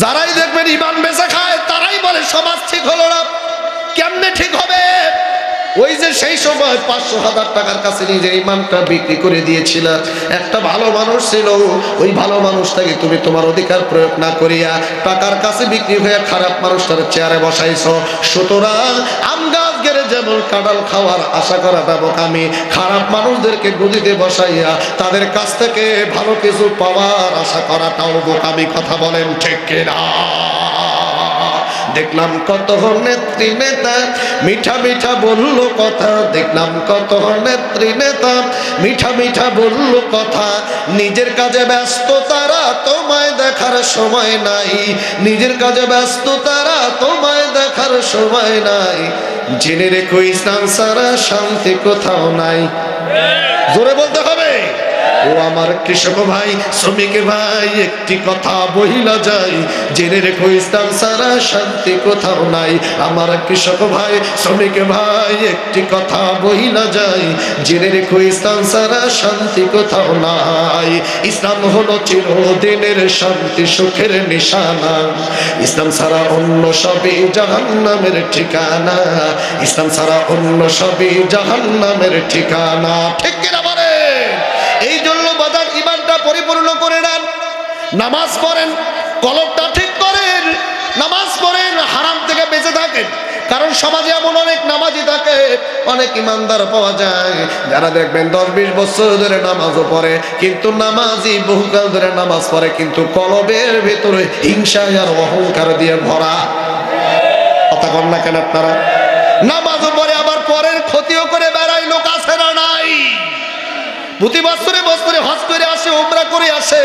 যারাই দেখবেন ইমান বেচা খায় তারাই বলে সমাজ ঠিক হলো না। কেমনে ঠিক হবে? ওই যে সেই সময় 500,000 টাকার কাছে নিজে ইমানটা বিক্রি করে দিয়েছিল, একটা ভালো মানুষ ছিল, ওই ভালো মানুষটাকে তুমি তোমার অধিকার প্রয়োগ না করিয়া টাকার কাছে বিক্রি হয়ে খারাপ মানুষটার চেয়ারে বসাইছো। সুতরাং আম গাছ গেড়ে যেমন কাঁঠাল খাওয়ার আশা করাটা বোকামি, খারাপ মানুষদেরকে গদিতে বসাইয়া তাদের কাছ থেকে ভালো কিছু পাওয়ার আশা করাটাও বোকামি। কথা বলেন ঠিক কিনা? দেখলাম কত নেত্রী নেতা মিঠা মিঠা বললো কথা, দেখলাম কত নেত্রী নেতা মিঠা মিঠা বললো কথা, নিজের কাজে ব্যস্ত তারা, তোমায় দেখার সময় নাই। নিজের কাজে ব্যস্ত তারা, তোমায় দেখার সময় নাই। জেনে রেখো ইসলাম ছাড়া শান্তি কোথাও নাই। জোরে বলতে হবে। ও আমার কৃষক ভাই, শ্রমিক ভাই, একটি কথা বহিলা যায়, জেনে রেখো ইসলাম ছাড়া শান্তি কোথাও নাই। আমার কৃষক ভাই, শ্রমিক ভাই, একটি কথা বহিলা যায়, জেনে রেখো ইসলাম ছাড়া শান্তি কোথাও নাই। ইসলাম হলো চিরদিনের শান্তি সুখের নিশানা, ইসলাম ছাড়া অন্য সবই জাহান্নামের ঠিকানা, ইসলাম ছাড়া অন্য সবই জাহান্নামের ঠিকানা। ঠিক কিনা বলে? এই জন্য বাজার ইমানটা পরিপূর্ণ করে নেন, নামাজ পড়েন, কলবটা ঠিক করেন, নামাজ পড়েন, হারাম থেকে বেঁচে থাকেন। কারণ সমাজে এমন অনেক নামাজি থাকে, অনেক ইমানদার পাওয়া যায় যারা দেখবেন 10-20 বছর ধরে নামাজও পড়ে, কিন্তু নামাজি বহুকাল ধরে নামাজ পড়ে, কিন্তু কলবের ভেতরে হিংসা আর অহংকার দিয়ে ভরা। কথা কন না কেন আপনারা? নামাজও পড়ে আবার পরের ক্ষতিও করে বেড়ায়, লোক আছে না নাই? প্রতি বছরে বছরে হজ করে আসে, উমরা করে আসে।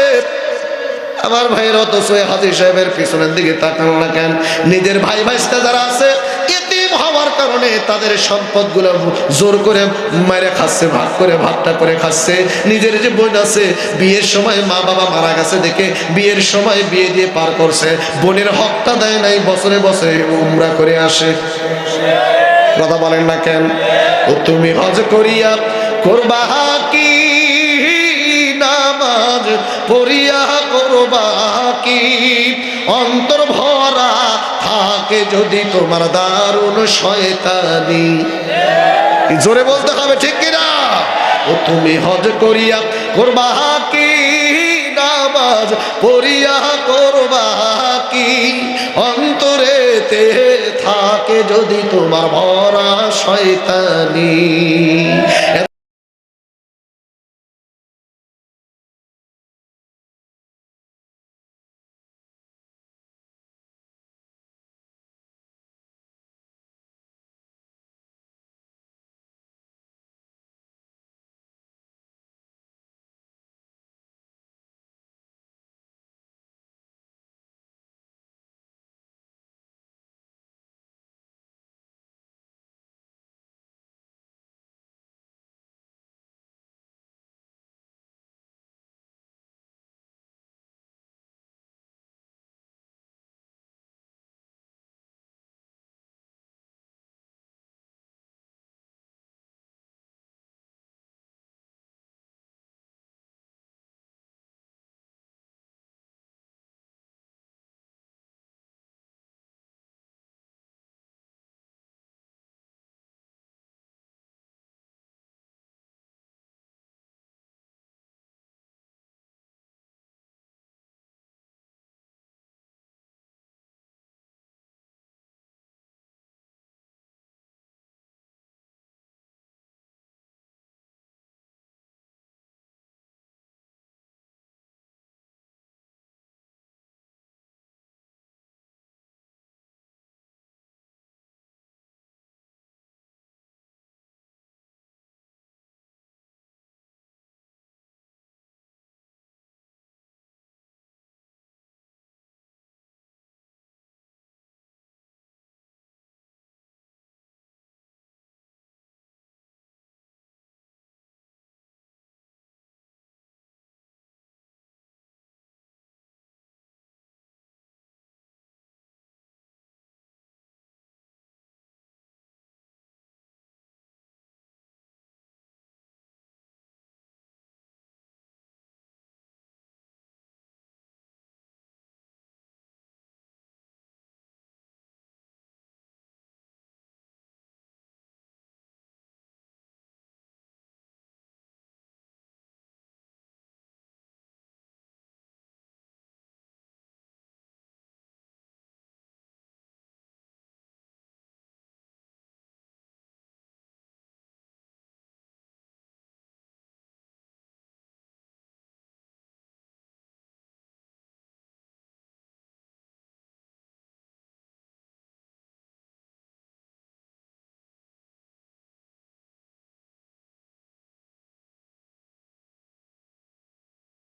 আমার ভাইয়ের অথচ হাজী সাহেবের পিছনের দিকে তাকান না কেন? নিজের ভাই ভাইস্তা যারা আছে এতিম হওয়ার কারণে তাদের সম্পদগুলো জোর করে মাইরে খাচ্ছে, ভাগ করে ভাগটা করে খাচ্ছে। নিজের যে বোন আছে, বিয়ের সময় মা বাবা মারা গেছে দেখে বিয়ের সময় বিয়ে দিয়ে পার করছে, বোনের হকটা দেয় নাই, বছরে বছরে উমরা করে আসে। কথা বলেন না কেন? ও তুমি হজ করিয়া করবা কি, নামাজ পড়িয়া করবা কি, অন্তর ভরা থাকে যদি তোমার দারুণ শয়তানি। জোরে বলতে হবে, ঠিক কিনা? ও তুমি হজ করিয়া করবা কি, নামাজ পড়িয়া করবা কি, অন্তরেতে থাকে যদি তোমার ভরা শয়তানি।